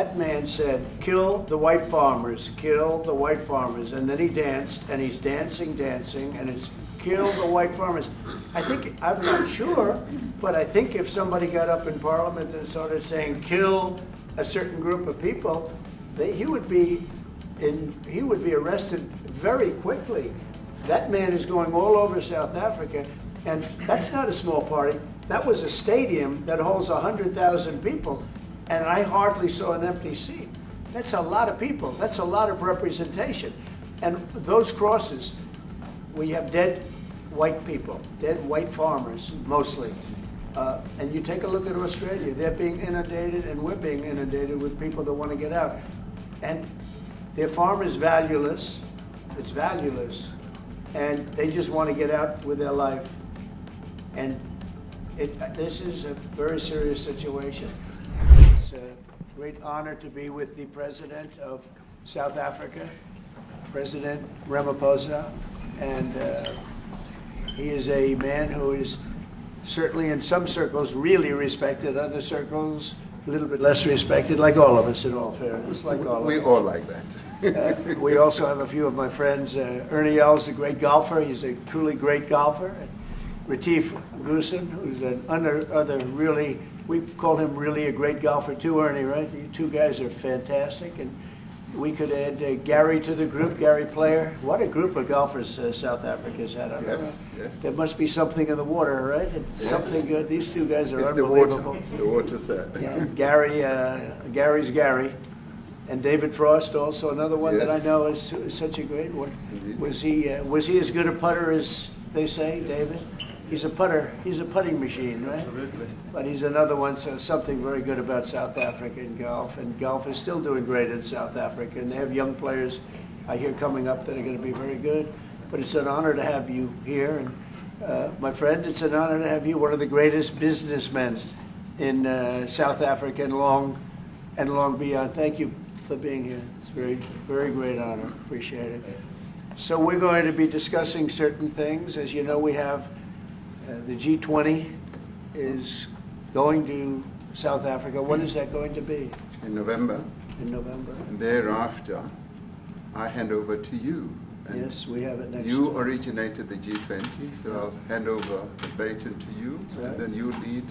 that man said, kill the white farmers, kill the white farmers. And then he danced, and he's dancing, and it's kill the white farmers. I think, I'm not sure, but I think if somebody got up in Parliament and started saying, kill a certain group of people, he would be arrested very quickly. That man is going all over South Africa, and that's not a small party. That was a stadium that holds 100,000 people, and I hardly saw an empty seat. That's a lot of people. That's a lot of representation. And those crosses, we have dead white people, dead white farmers, mostly. And you take a look at Australia, they're being inundated, and we're being inundated with people that want to get out. And their farm is valueless. It's valueless. And they just want to get out with their life. And this is a very serious situation. It's a great honor to be with the President of South Africa, President Ramaphosa. And he is a man who is certainly in some circles really respected, other circles a little bit less respected, like all of us in all fairness, like all of us. We all like that. We also have a few of my friends. Ernie Els, a great golfer. He's a truly great golfer. Retief Goosen, who's another really, we call him really a great golfer too, Ernie, right? You two guys are fantastic. And we could add Gary to the group, Gary Player. What a group of golfers South Africa's had. Yes, yes. There must be something in the water, right? It's something good. These two guys are it's unbelievable. It's the water set. Yeah, Gary's Gary. And David Frost, also another one that I know is such a great one. Indeed. Was he as good a putter as they say, David? He's a putter. He's a putting machine, right? Absolutely. But he's another one. So something very good about South Africa in golf, and golf is still doing great in South Africa. And they have young players, I hear, coming up that are going to be very good. But it's an honor to have you here, and my friend, it's an honor to have you, one of the greatest businessmen in South Africa and long beyond. Thank you for being here. It's a very, very great honor. Appreciate it. So we're going to be discussing certain things. As you know, we have the G20 is going to South Africa. When is that going to be? In November. In November. And thereafter, I hand over to you. And yes, we have it next. You originated the G20, so I'll hand over the baton to you, and then you lead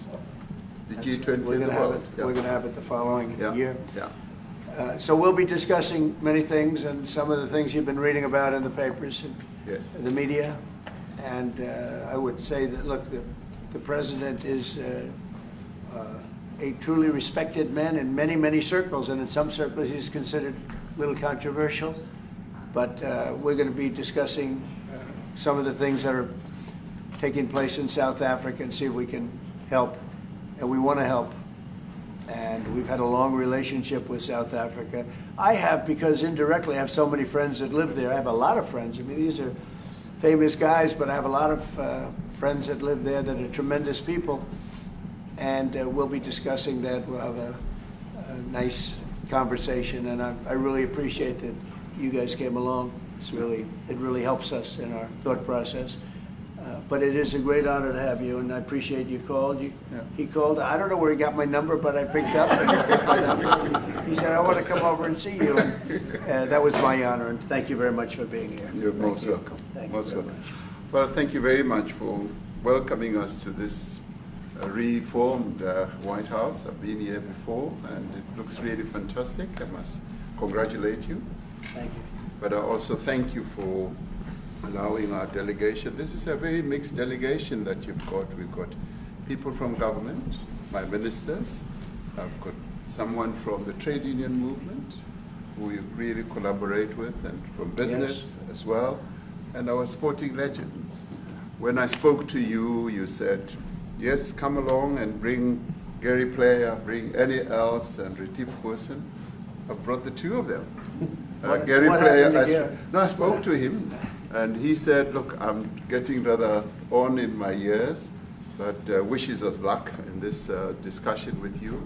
the G20 in the world. We're going to have it the following year. Yeah. So we'll be discussing many things, and some of the things you've been reading about in the papers and the media. And I would say that, look, the president is a truly respected man in many, many circles, and in some circles he's considered a little controversial. But we're going to be discussing some of the things that are taking place in South Africa and see if we can help. And we want to help. And we've had a long relationship with South Africa. I have, because indirectly I have so many friends that live there. I have a lot of friends. I mean, these are famous guys, but I have a lot of friends that live there that are tremendous people. And we'll be discussing that. We'll have a nice conversation, and I really appreciate that you guys came along. It really helps us in our thought process. But it is a great honor to have you, and I appreciate you called. He called. I don't know where he got my number, but I picked up. And he said, I want to come over and see you. And that was my honor, and thank you very much for being here. You're most welcome. Thank you very much. Well, thank you very much for welcoming us to this reformed White House. I've been here before, and it looks really fantastic. I must congratulate you. Thank you. But I also thank you for allowing our delegation. This is a very mixed delegation that you've got. We've got people from government, my ministers. I've got someone from the trade union movement who we really collaborate with, and from business as well, and our sporting legends. When I spoke to you, you said, yes, come along and bring Gary Player, bring Ernie Els and Retief Goosen. I brought the two of them. Gary Player, I spoke to him, and he said, look, I'm getting rather on in my years, but wishes us luck in this discussion with you.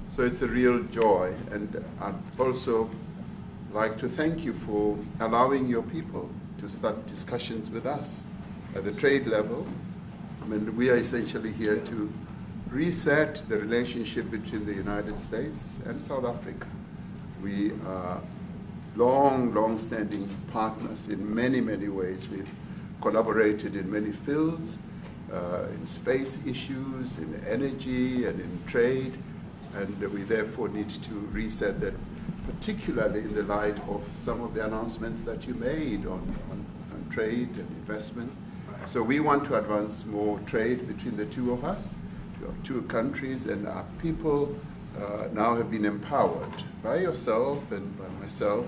So it's a real joy, and I'd also like to thank you for allowing your people to start discussions with us at the trade level. I mean, we are essentially here to reset the relationship between the United States and South Africa. We are long-standing partners in many, many ways. We've collaborated in many fields, in space issues, in energy, and in trade, and we therefore need to reset that, particularly in the light of some of the announcements that you made on trade and investment. Right. So we want to advance more trade between the two of us, our two countries, and our people now have been empowered by yourself and by myself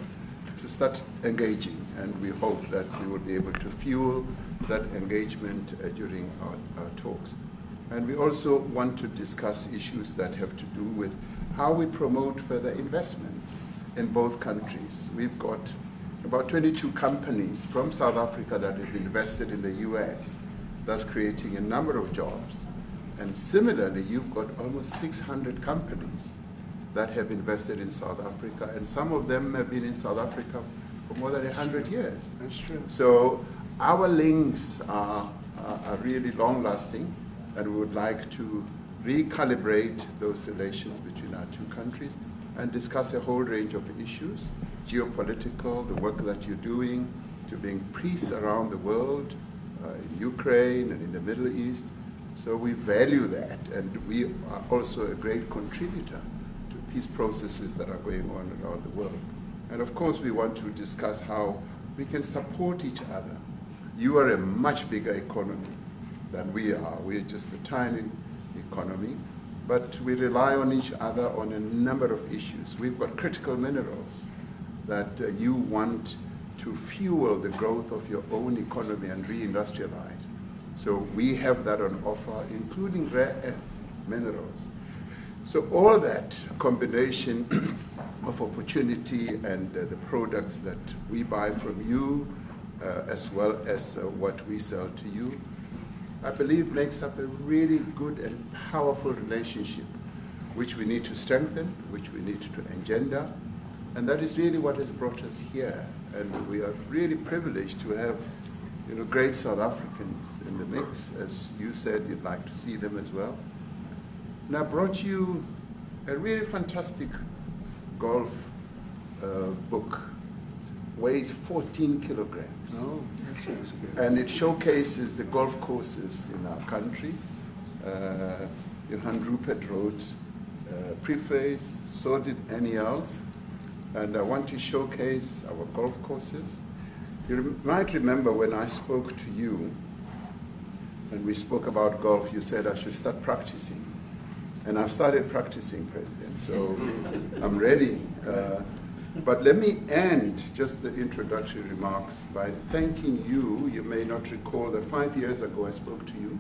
to start engaging, and we hope that we will be able to fuel that engagement during our talks. And we also want to discuss issues that have to do with how we promote further investments in both countries. We've got about 22 companies from South Africa that have invested in the US, thus creating a number of jobs. And similarly, you've got almost 600 companies that have invested in South Africa, and some of them have been in South Africa for more than 100 years. That's true. So our links are really long-lasting, and we would like to recalibrate those relations between our two countries and discuss a whole range of issues, geopolitical, the work that you're doing to bring peace around the world, in Ukraine and in the Middle East. So we value that, and we are also a great contributor to peace processes that are going on around the world. And of course, we want to discuss how we can support each other. You are a much bigger economy than we are. We're just a tiny economy, but we rely on each other on a number of issues. We've got critical minerals that you want to fuel the growth of your own economy and reindustrialize. So we have that on offer, including rare earth minerals. So all that combination of opportunity and the products that we buy from you, as well as what we sell to you, I believe makes up a really good and powerful relationship, which we need to strengthen, which we need to engender, and that is really what has brought us here. And we are really privileged to have, great South Africans in the mix. As you said, you'd like to see them as well. And I brought you a really fantastic golf book. Weighs 14 kilograms. Oh, that sounds good. And it showcases the golf courses in our country. Johan Rupert wrote preface, so did Annie else. And I want to showcase our golf courses. You might remember when I spoke to you, and we spoke about golf, you said I should start practicing. And I've started practicing, President, so I'm ready. But let me end just the introductory remarks by thanking you. You may not recall that 5 years ago I spoke to you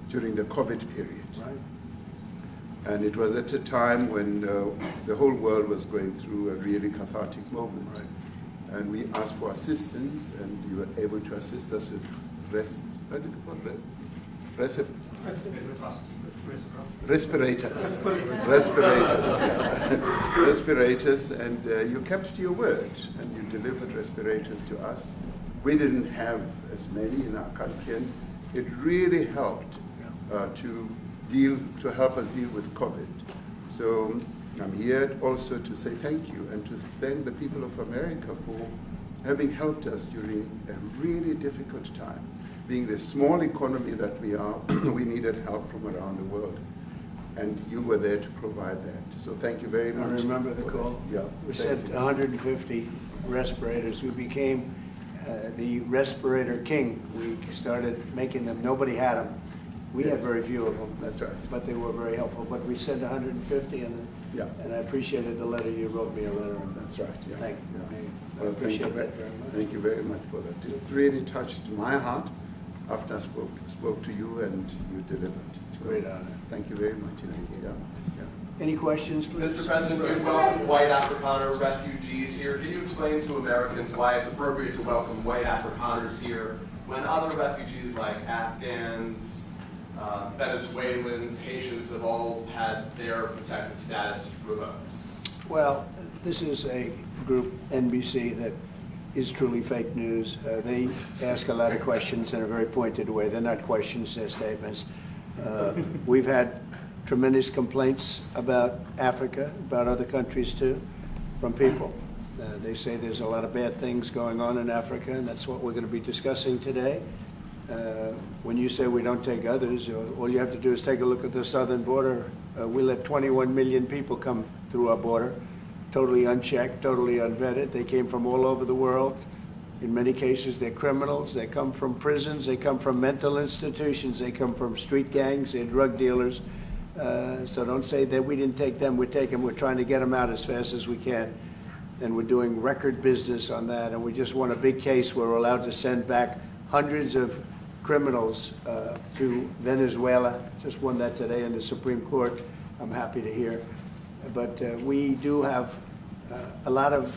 during the COVID period. Right. And it was at a time when the whole world was going through a really cathartic moment. Right. And we asked for assistance, and you were able to assist us with respirators, respirators, and you kept to your word, and you delivered respirators to us. We didn't have as many in our country, and it really helped to help us deal with COVID. So I'm here also to say thank you and to thank the people of America for having helped us during a really difficult time. Being the small economy that we are, we needed help from around the world. And you were there to provide that. So thank you very much. I remember the call. Yeah. We sent 150 respirators. We became the respirator king. We started making them. Nobody had them. We had very few of them. That's right. But they were very helpful. But we sent 150, and I appreciated the letter. You wrote me a letter. That's right. Yeah. Thank you. Well, I appreciate that very much. Thank you very much for that. It really touched my heart after I spoke to you, and you delivered. So, great honor. Thank you very much. Yeah. Any questions, please? Mr. President, you welcome white Afrikaner refugees here. Can you explain to Americans why it's appropriate to welcome white Afrikaners here when other refugees like Afghans, Venezuelans, Haitians have all had their protected status revoked? Well, this is a group, NBC, that is truly fake news. They ask a lot of questions in a very pointed way. They're not questions, they're statements. We've had tremendous complaints about Africa, about other countries too. from people. They say there's a lot of bad things going on in Africa, and that's what we're going to be discussing today. When you say we don't take others, all you have to do is take a look at the southern border. We let 21 million people come through our border, totally unchecked, totally unvetted. They came from all over the world. In many cases, they're criminals. They come from prisons. They come from mental institutions. They come from street gangs. They're drug dealers. So don't say that we didn't take them. We take them. We're trying to get them out as fast as we can. And we're doing record business on that. And we just won a big case where we're allowed to send back hundreds of criminals to Venezuela. Just won that today in the Supreme Court. I'm happy to hear. But we do have a lot of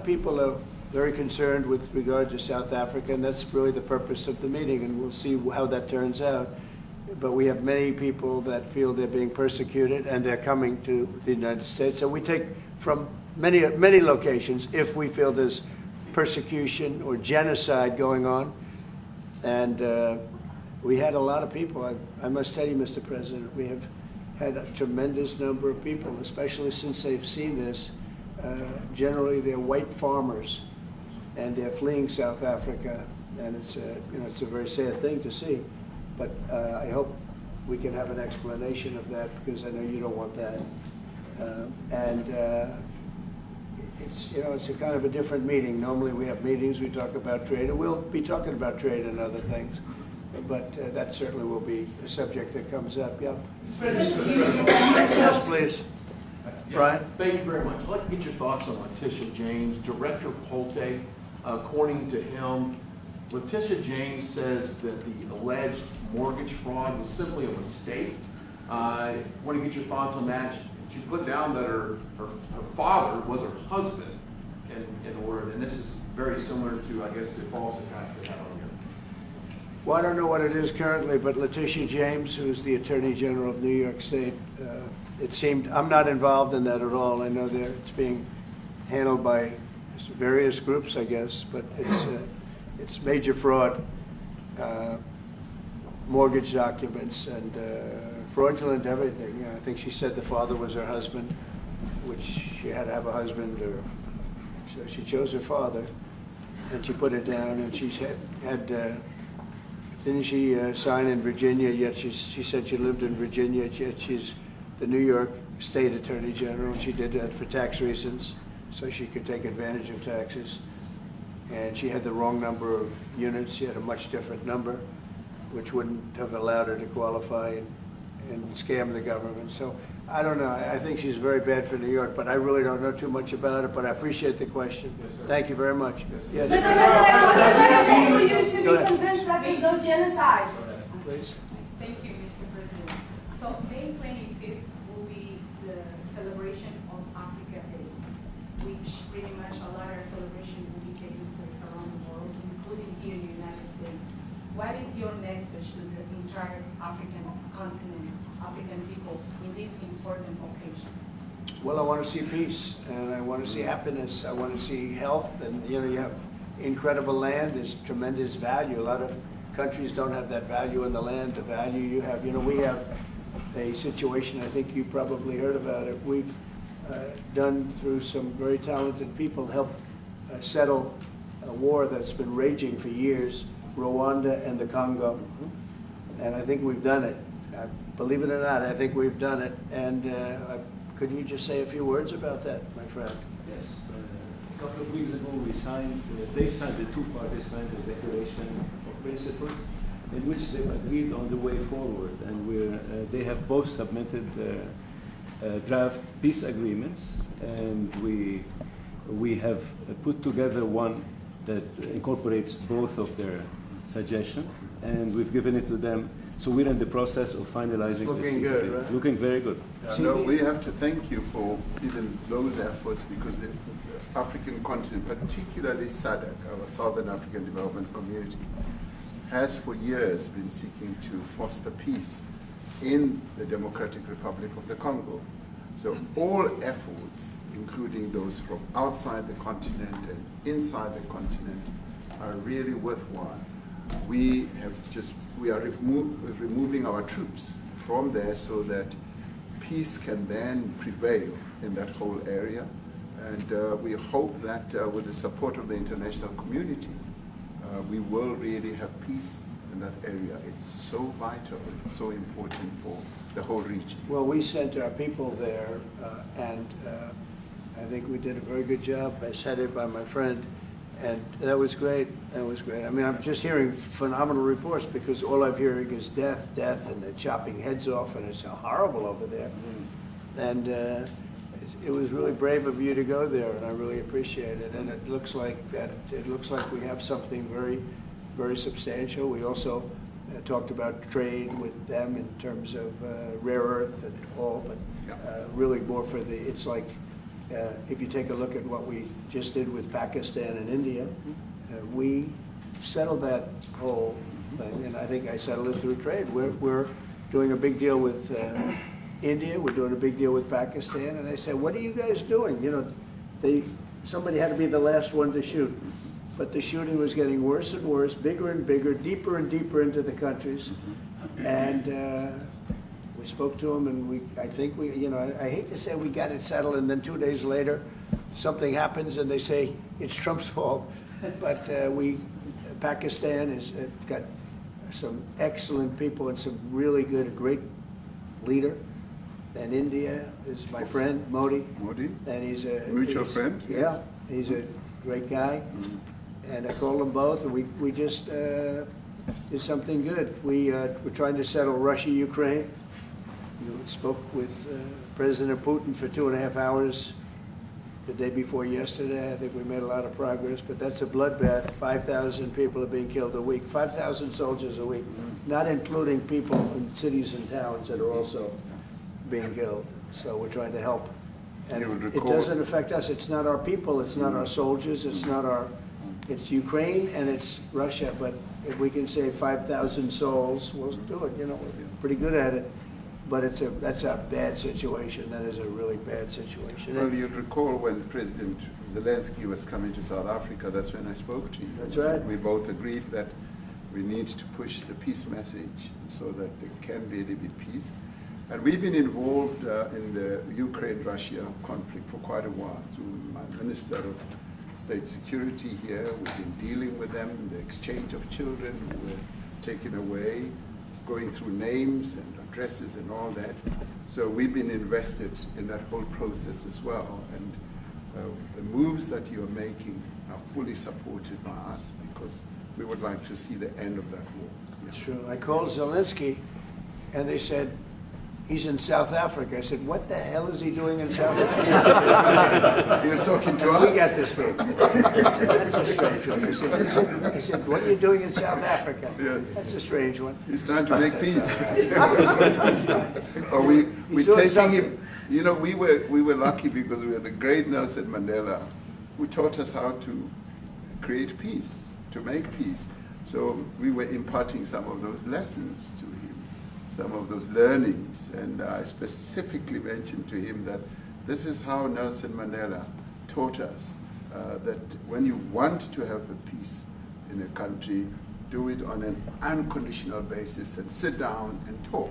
people are very concerned with regard to South Africa, and that's really the purpose of the meeting, and we'll see how that turns out. But we have many people that feel they're being persecuted, and they're coming to the United States. So we take from many locations if we feel there's persecution or genocide going on. And we had a lot of people. I must tell you, Mr. President, we have had a tremendous number of people, especially since they've seen this. Generally, they're white farmers, and they're fleeing South Africa, and it's a very sad thing to see. But I hope we can have an explanation of that, because I know you don't want that. It's a kind of a different meeting. Normally we have meetings, we talk about trade, and we'll be talking about trade and other things. But that certainly will be a subject that comes up. Yeah. Yes, please. Brian? Thank you very much. I'd like to get your thoughts on Letitia James. Director Polte, according to him, Letitia James says that the alleged mortgage fraud was simply a mistake. I want to get your thoughts on that. She put down that her father was her husband in order, and this is very similar to, I guess, the false attacks they had on you. Well, I don't know what it is currently, but Letitia James, who's the Attorney General of New York State, it seemed, I'm not involved in that at all. I know it's being handled by various groups, I guess, but it's major fraud, mortgage documents, and fraudulent everything. I think she said the father was her husband, which she had to have a husband, or so she chose her father, and she put it down, and she had didn't she sign in Virginia, yet she said she lived in Virginia, yet she's the New York State Attorney General, and she did that for tax reasons, so she could take advantage of taxes. And she had the wrong number of units. She had a much different number, which wouldn't have allowed her to qualify and scam the government. So I don't know. I think she's very bad for New York, but I really don't know too much about it, but I appreciate the question. Yes, thank you very much. Yes. Mr. President, what is it for you to be convinced that there's no genocide? Please. Thank you, Mr. President. So May 25th will be the celebration of Africa Day, which pretty much a lot of celebration will be taking place around the world, including here in the United States. What is your message to the entire African continent, African people, in this important occasion? Well, I want to see peace, and I want to see happiness. I want to see health, and you have incredible land. There's tremendous value. A lot of countries don't have that value in the land, the value you have. We have a situation, I think you probably heard about it. We've done, through some very talented people, helped settle a war that's been raging for years, Rwanda and the Congo. And I think we've done it. Believe it or not, I think we've done it. And could you just say a few words about that, my friend? Yes. A couple of weeks ago, the two parties signed a declaration of principles in which they agreed on the way forward. And they have both submitted draft peace agreements, and we have put together one that incorporates both of their suggestions, and we've given it to them. So we're in the process of finalizing this peace agreement. Right? Looking very good. No, we have to thank you for even those efforts, because the African continent, particularly SADC, our Southern African Development Community, has for years been seeking to foster peace in the Democratic Republic of the Congo. So all efforts, including those from outside the continent and inside the continent, are really worthwhile. We are removing our troops from there so that peace can then prevail in that whole area. And we hope that with the support of the international community, we will really have peace in that area. It's so vital, it's so important for the whole region. Well, we sent our people there, and I think we did a very good job, as headed by my friend, and that was great. That was great. I mean, I'm just hearing phenomenal reports because all I'm hearing is death, death, and they're chopping heads off, and it's horrible over there. And it was really brave of you to go there, and I really appreciate it. And it looks like that. It looks like we have something very, very substantial. We also talked about trade with them in terms of rare earth and all, but really more for the. It's like if you take a look at what we just did with Pakistan and India, we settled that whole thing, and I think I settled it through trade. We're doing a big deal with India. We're doing a big deal with Pakistan, and I said, "What are you guys doing?" You know, somebody had to be the last one to shoot, but the shooting was getting worse and worse, bigger and bigger, deeper and deeper into the countries, and we spoke to them, and I think you know, I hate to say we got it settled, and then 2 days later, something happens, and they say it's Trump's fault, but Pakistan has got some excellent people and some really good, a great leader. And India is my friend, Modi. Modi? And he's a mutual friend? Yeah, Yes. he's a great guy. And I called them both, and we just did something good. We're trying to settle Russia, Ukraine. Spoke with President Putin for 2.5 hours the day before yesterday. I think we made a lot of progress, but that's a bloodbath. 5,000 people are being killed a week, 5,000 soldiers a week, not including people in cities and towns that are also being killed. So we're trying to help. And it doesn't affect us. It's not our people, it's not our soldiers, it's Ukraine and it's Russia, but if we can save 5,000 souls, we'll do it. You know, we're pretty good at it. But that's a bad situation. That is a really bad situation. Well, you'd recall when President Zelensky was coming to South Africa, that's when I spoke to you. That's right. We both agreed that we need to push the peace message so that there can really be peace. And we've been involved in the Ukraine-Russia conflict for quite a while. Through my Minister of State Security here, we've been dealing with them, the exchange of children who were taken away, going through names and addresses and all that. So we've been invested in that whole process as well. And the moves that you're making are fully supported by us because we would like to see the end of that war. That's true. I called Zelensky, and they said, he's in South Africa. I said, what the hell is he doing in South Africa? He was talking to us. We got this big. That's a strange one. I said, what are you doing in South Africa? Yes. That's a strange one. He's trying to make peace. Or we're taking him. You know, we were lucky because we had the great Nelson Mandela, who taught us how to create peace, to make peace. So we were imparting some of those lessons to him, some of those learnings, and I specifically mentioned to him that this is how Nelson Mandela taught us that when you want to have a peace in a country, do it on an unconditional basis and sit down and talk.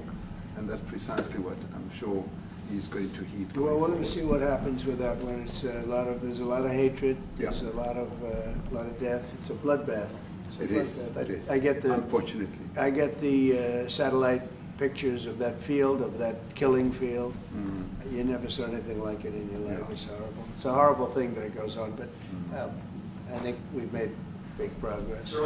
And that's precisely what I'm sure he's going to heed. Well, we're going to see what happens with that when it's there's a lot of hatred, there's a lot of death. It's a bloodbath. It is. It is. Unfortunately. I get the satellite pictures of that field, of that killing field. You never saw anything like it in your life. It's horrible. It's a horrible thing that goes on, but I think we've made big progress. Yeah,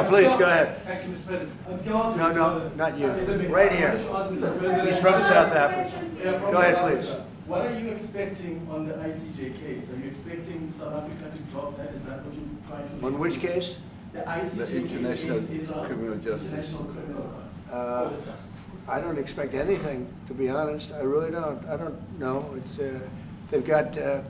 please, go ahead. Thank you, Mr. President. No, not you. Right here. He's from South Africa. Go ahead, please. What are you expecting on the ICJ case? Are you expecting South Africa to drop that? Is that what you're trying to do? On which case? The ICJ The International case is Criminal Justice. International Criminal Court. I don't expect anything, to be honest. I really don't. I don't know. It's they've got a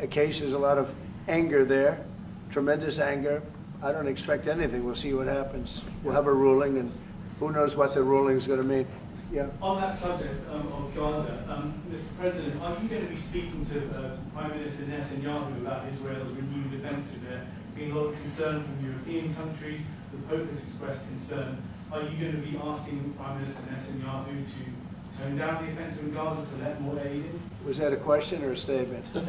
case. There's a lot of anger there, tremendous anger. I don't expect anything. We'll see what happens. We'll have a ruling, and who knows what the ruling is going to mean. Yeah. On that subject of Gaza, Mr. President, are you going to be speaking to Prime Minister Netanyahu about Israel's renewed offensive there? There's been a lot of concern from European countries. The Pope has expressed concern. are you going to be asking Prime Minister Netanyahu to tone down the offensive in Gaza to let more aid in? Was that a question or a statement? Here's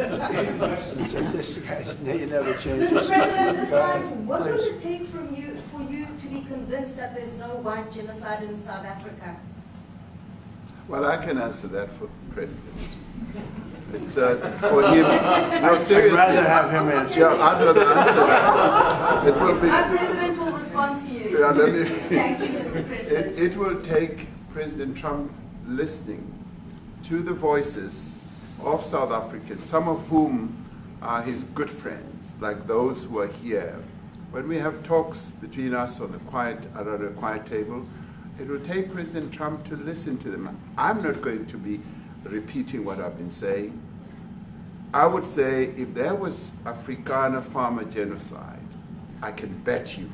the question. This guy's, you never change. Mr. President, this Go ahead, time, what would please. it take for you to be convinced that there's no white genocide in South Africa? Well, I can answer that for President. It's, for him, no, seriously. I'd rather have him answer. Yeah, I'd rather answer that. It will be. Our president will respond to you. Yeah, let me. Thank you, Mr. President. It will take President Trump listening to the voices of South Africans, some of whom are his good friends, like those who are here. When we have talks between us on the around a quiet table, it will take President Trump to listen to them. I'm not going to be repeating what I've been saying. I would say if there was Afrikaner farmer genocide, I can bet you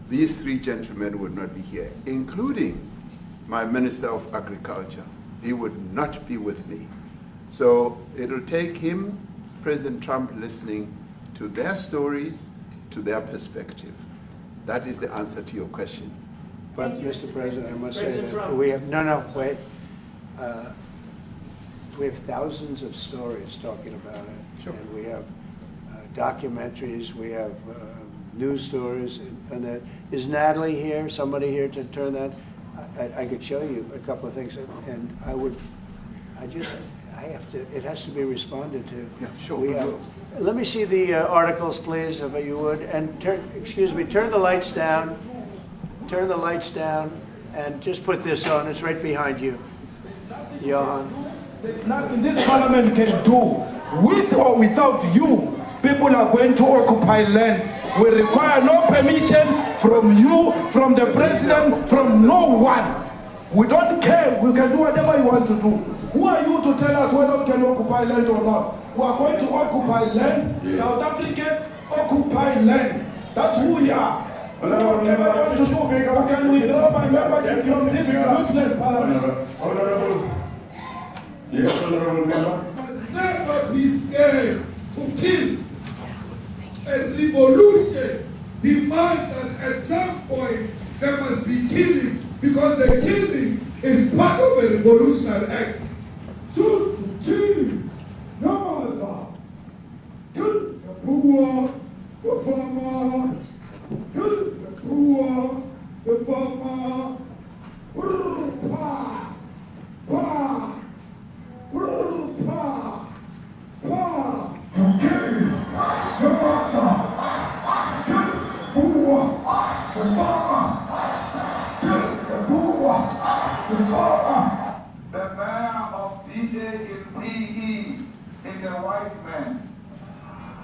these three gentlemen would not be here, including my Minister of Agriculture. He would not be with me. So it'll take him, President Trump, listening to their stories, to their perspective. That is the answer to your question. But, Thank you, Mr. President, I must say President that Trump. we have, no, wait. We have thousands of stories talking about it. Sure. And we have documentaries, we have news stories, and that. Is Natalie here, somebody here to turn that? I could show you a couple of things, and I have to, it has to be responded to. Yeah, sure, We we have, will. let me see the articles, please, if you would, and turn the lights down. Turn the lights down, and just put this on. It's right behind you, Johan. There's nothing this parliament can do. With or without you, people are going to occupy land. We require no permission from you, from the president, from no one. We don't care. We can do whatever you want to do. Who are you to tell us whether we can occupy land or not? We are going to occupy land. Yeah. South Africa occupy land. That's who we are. We don't care what we want to do. We can withdraw my membership from this useless parliament. Honorable. Yes, honorable member. Never be scared to kill. A revolution demands that at some point there must be killing, because the killing is part of a revolutionary act. Shoot to kill. No, kill the poor, the farmer. Kill the poor, the farmer. Pa, pa, pa, pa. To kill the master. Kill the poor, the farmer. Kill the poor, the farmer. The mayor of DA in PE is a white man.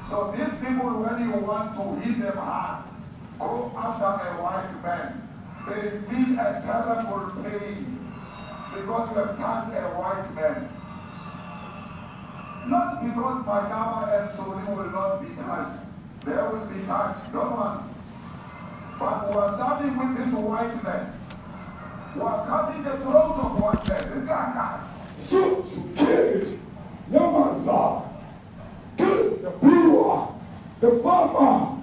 So these people, when you want to hit them hard, go after a white man. They feel a terrible pain because you have touched a white man. Not because Mashaba and Soli will not be touched. They will be touched, no one. But we are starting with this whiteness. We are cutting the throat of whiteness. Shoot to kill. Yamasa. Kill the brewer, the farmer.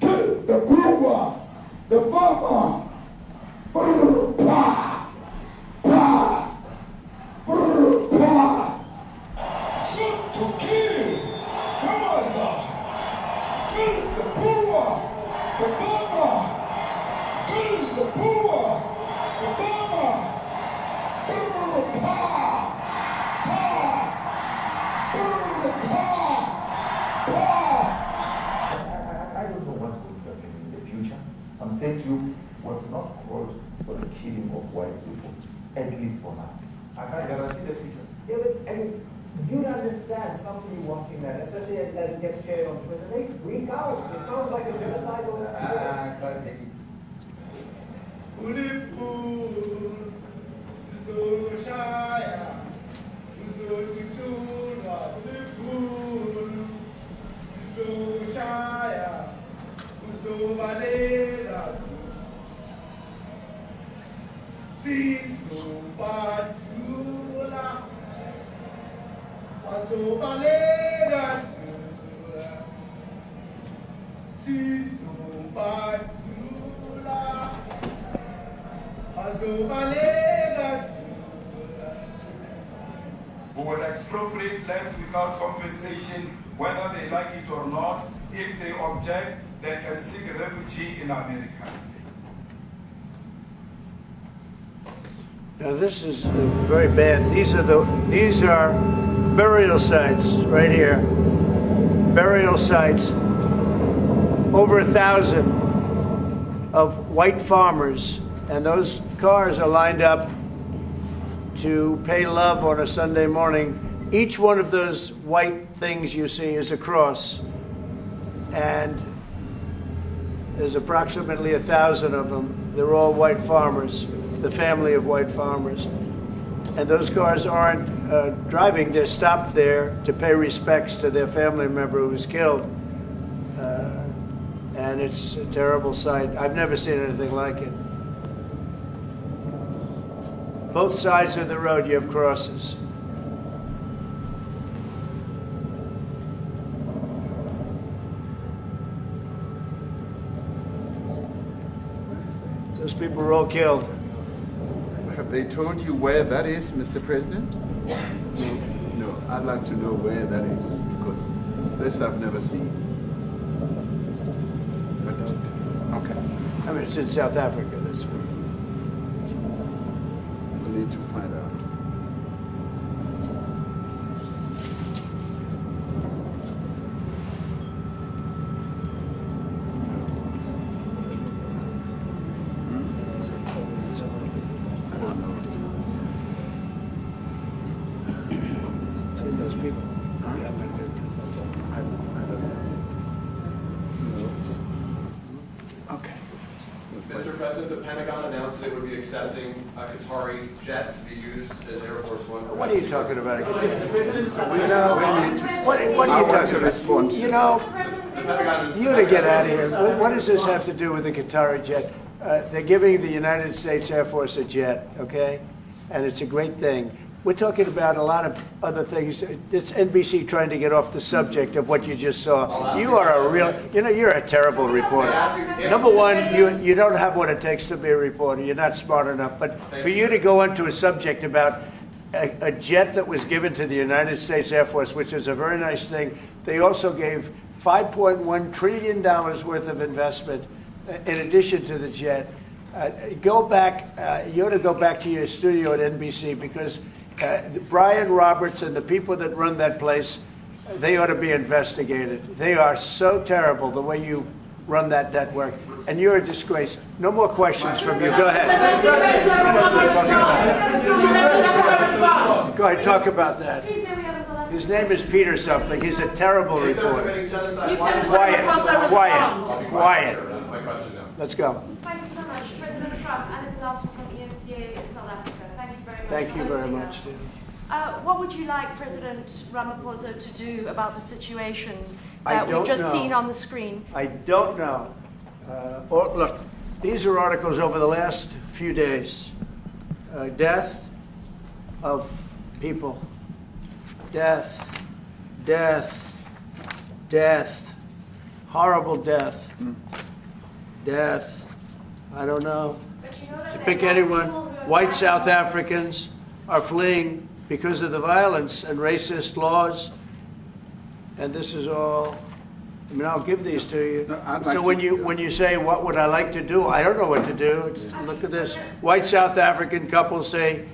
Kill the brewer, the farmer. Pa, pa, pa. Shoot to kill. Yamasa. Kill the brewer, the farmer. Kill the brewer, the farmer. Pa, pa. I don't know what's going to happen in the future. I'm saying to you, was not called for the killing of white people, at least for now. I can't guarantee the future. Yeah, but I mean, you understand somebody watching that, especially as it gets shared on Twitter, they freak out. It sounds like a genocide over I can't take it. who will expropriate land without compensation, whether they like it or not. If they object, they can seek refugee in America. Now this is very bad. These are burial sites right here. Burial sites. Over 1,000 of white farmers, and those cars are lined up to pay love on a Sunday morning. Each one of those white things you see is a cross, and there's approximately 1,000 of them. They're all white farmers, the family of white farmers. And those cars aren't driving, they're stopped there to pay respects to their family member who was killed. And it's a terrible sight. I've never seen anything like it. Both sides of the road you have crosses. Those people were all killed. Have they told you where that is, Mr. President? No, I'd like to know where that is, because this I've never seen. But, okay. I mean, it's in South Africa, that's where. We need to find out. Those people. Okay. Mr. President, the Pentagon announced that it would be accepting a Qatari jet to be used as Air Force One. What are you talking about? You know, what are you I want talking to about? respond. You know, you to get out of here. What does this have to do with the Qatari jet? They're giving the United States Air Force a jet, okay? And it's a great thing. We're talking about a lot of other things. It's NBC trying to get off the subject of what you just saw. You are a real, you're a terrible reporter. Number one, you don't have what it takes to be a reporter. You're not smart enough. But for you to go into a subject about a jet that was given to the United States Air Force, which is a very nice thing, they also gave $5.1 trillion worth of investment in addition to the jet. Go back, you ought to go back to your studio at NBC, because Brian Roberts and the people that run that place, they ought to be investigated. They are so terrible the way you run that network, and you're a disgrace. No more questions from you. Go ahead. Go ahead, talk about that. His name is Peter something. He's a terrible reporter. Quiet. That's my question now. Let's go. Thank you so much. President Trump, and it's also from ENCA in South Africa. Thank you very much. Thank you for very hosting much, us. Steve. What would you like President Ramaphosa to do about the situation I that we've don't just know. seen on the screen? I don't know. Look, these are articles over the last few days. Death of people. Death. Horrible death. Death. I don't know. To pick anyone. White South Africans are fleeing because of the violence and racist laws. And this is all, I mean, I'll give these to you. No, I'd like So to- when you say, what would I like to do? I don't know what to do. Look at this. White South African couple say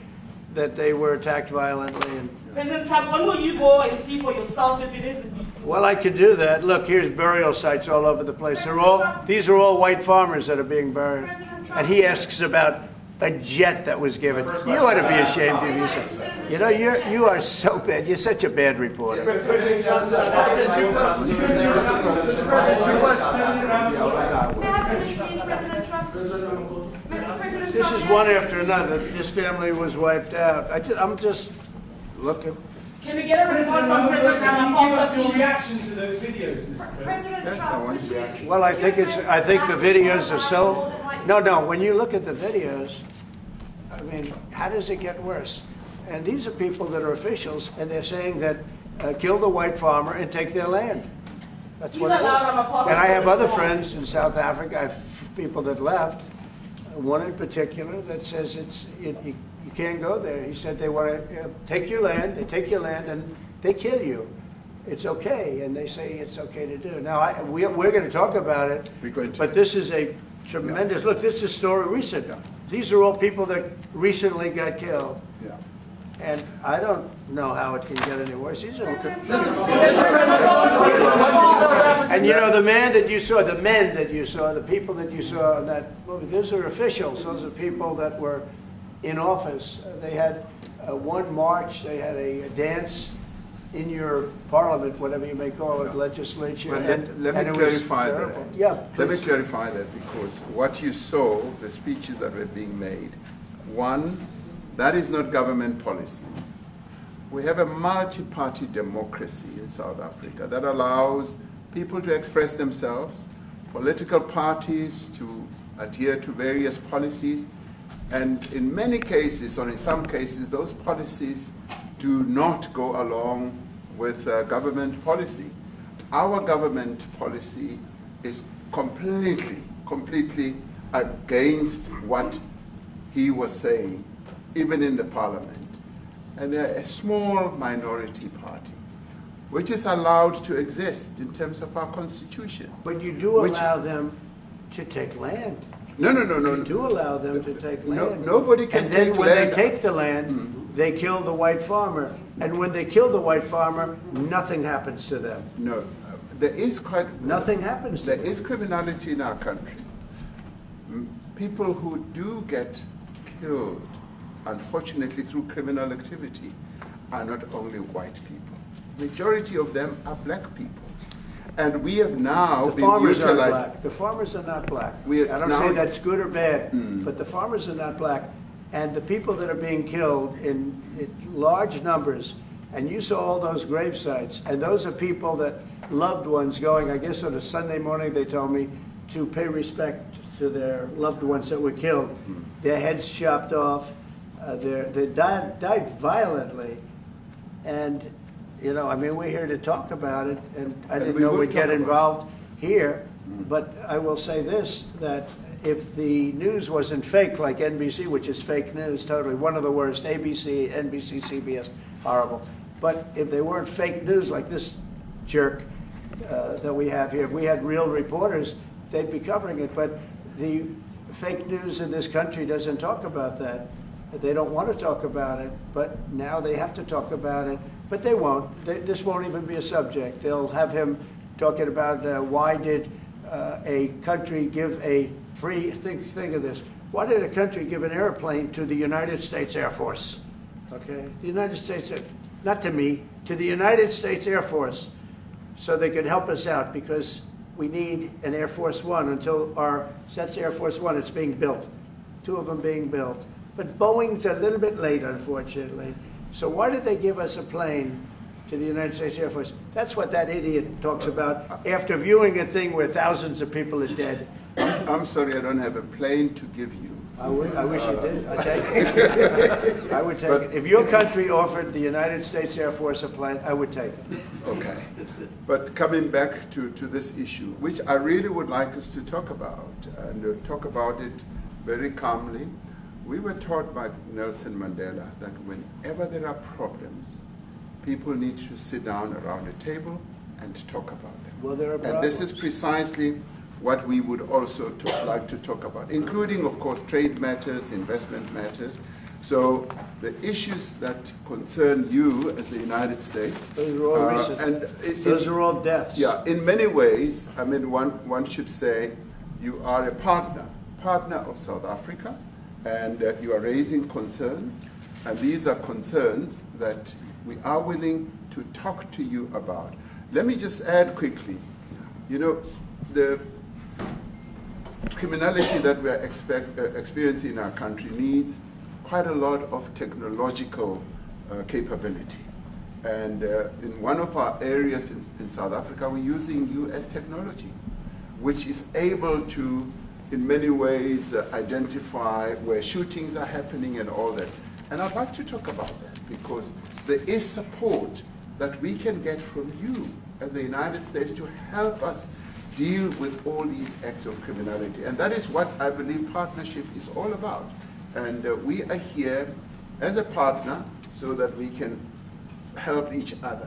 that they were attacked violently. And, President Trump, when will you go and see for yourself if it is? well, I could do that. Look, here's burial sites all over the place. These are all white farmers that are being buried. And he asks about a jet that was given. You ought to be ashamed of yourself. You know, you are so bad. You're such a bad reporter. This is one after another. This family was wiped out. I'm just looking. Can we get a response from President Ramaphosa, Your please? reaction to those videos, Mr. President? Yes, I want reaction. Well, I think the videos are so. No. When you look at the videos, I mean, how does it get worse? And these are people that are officials, and they're saying that kill the white farmer and take their land. That's what it is. And I have other friends in South Africa. I have people that left. one in particular that says you can't go there. He said they want to take your land, they take your land, and they kill you. It's okay, and they say it's okay to do. Now, we're going to talk about it, but this is a tremendous, look, this is a story recent. These are all people that recently got killed. Yeah. And I don't know how it can get any worse. These are, and you know, the men that you saw, the people that you saw in that movie, those are officials. Those are people that were in office. They had one march, they had a dance in your parliament, whatever you may call it, legislature. Well, and let me clarify that. Yeah, let me clarify that, because what you saw, the speeches that were being made, one, that is not government policy. We have a multi-party democracy in South Africa that allows people to express themselves, political parties to adhere to various policies, and in many cases, or in some cases, those policies do not go along with government policy. Our government policy is completely against what he was saying, even in the parliament. And they're a small minority party, which is allowed to exist in terms of our constitution. but you do allow them to take land. No. You do allow them to take land. Nobody can and take then when land. they take the land, they kill the white farmer. And when they kill the white farmer, nothing happens to them. No, there is Nothing happens to There them. is criminality in our country. People who do get killed, unfortunately through criminal activity, are not only white people. Majority of them are black people. And we have now The been farmers are utilized. black. The farmers are not black. We I don't now- say that's good or bad, but the farmers are not black. And the people that are being killed in large numbers, and you saw all those grave sites, and those are people that loved ones going, I guess on a Sunday morning, they told me, to pay respect to their loved ones that were killed. Their heads chopped off, they died violently. And, you know, I mean, we're here to talk about it, and I didn't know we'd get involved here, but I will say this, that if the news wasn't fake like NBC, which is fake news totally, one of the worst, ABC, NBC, CBS, horrible. But if they weren't fake news like this jerk that we have here, if we had real reporters, they'd be covering it. But the fake news in this country doesn't talk about that. They don't want to talk about it, but now they have to talk about it. But they won't. This won't even be a subject. They'll have him talking about why did a country give a free, think of this, why did a country give an airplane to the United States Air Force? Okay, the United States, not to me, to the United States Air Force, so they could help us out, because we need an Air Force One until that's Air Force One, it's being built, 2 of them being built. But Boeing's a little bit late, unfortunately. So why did they give us a plane to the United States Air Force? That's what that idiot talks about after viewing a thing where thousands of people are dead. I'm sorry, I don't have a plane to give you. I wish you did. I'd take it. I would take it. If your country offered the United States Air Force a plane, I would take it. Okay. But coming back to this issue, which I really would like us to talk about, and talk about it very calmly. We were taught by Nelson Mandela that whenever there are problems, people need to sit down around a table and talk about them. Well, there are and this is precisely what we would also like to talk about, including, of course, trade matters, investment matters. So the issues that concern you as the United States. Those are all recent. Those are all deaths. Yeah, in many ways, I mean, one should say you are a partner of South Africa, and you are raising concerns, and these are concerns that we are willing to talk to you about. Let me just add quickly, you know, the criminality that we are experiencing in our country needs quite a lot of technological capability. And in one of our areas in South Africa, we're using US technology, which is able to, in many ways, identify where shootings are happening and all that. And I'd like to talk about that, because there is support that we can get from you as the United States to help us deal with all these acts of criminality. And that is what I believe partnership is all about. And we are here as a partner so that we can help each other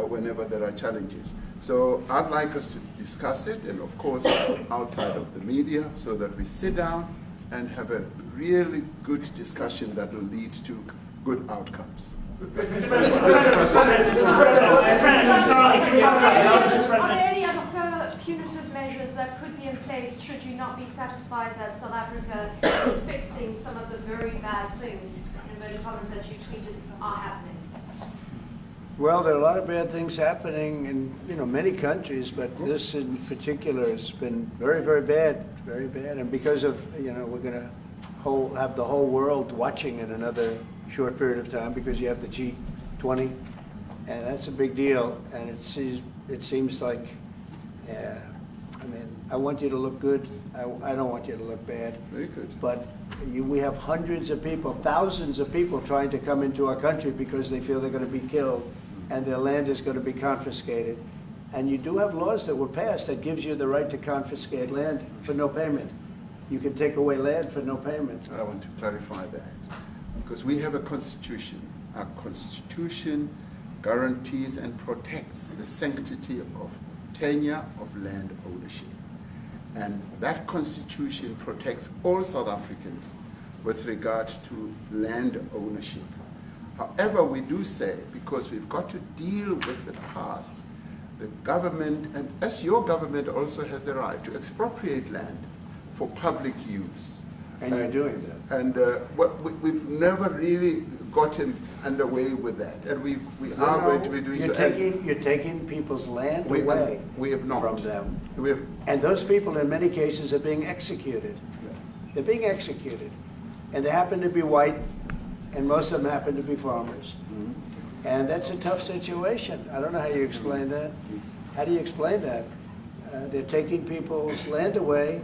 whenever there are challenges. So I'd like us to discuss it, and of course outside of the media, so that we sit down and have a really good discussion that will lead to good outcomes. Are there any other further punitive measures that could be in place should you not be satisfied that South Africa is fixing some of the very bad things, in inverted commas, that you tweeted are happening? Well, there are a lot of bad things happening in many countries, but this in particular has been very, very bad, very bad. And because of we're going to have the whole world watching in another short period of time, because you have the G20, and that's a big deal. And it seems like, I want you to look good. I don't want you to look bad. Very good. But we have hundreds of people, thousands of people trying to come into our country because they feel they're going to be killed and their land is going to be confiscated. And you do have laws that were passed that gives you the right to confiscate land for no payment. You can take away land for no payment. I want to clarify that, because we have a constitution. Our constitution guarantees and protects the sanctity of tenure of land ownership. And that constitution protects all South Africans with regard to land ownership. However, we do say, because we've got to deal with the past, the government, and as your government also has the right to expropriate land for public use. And you're doing that. And we've never really gotten underway with that. And we are going to be doing so. You're taking people's land away we have not. from them. We have, and those people in many cases are being executed. They're being executed. And they happen to be white, and most of them happen to be farmers. Mm-hmm. And that's a tough situation. I don't know how you explain that. How do you explain that? They're taking people's land away,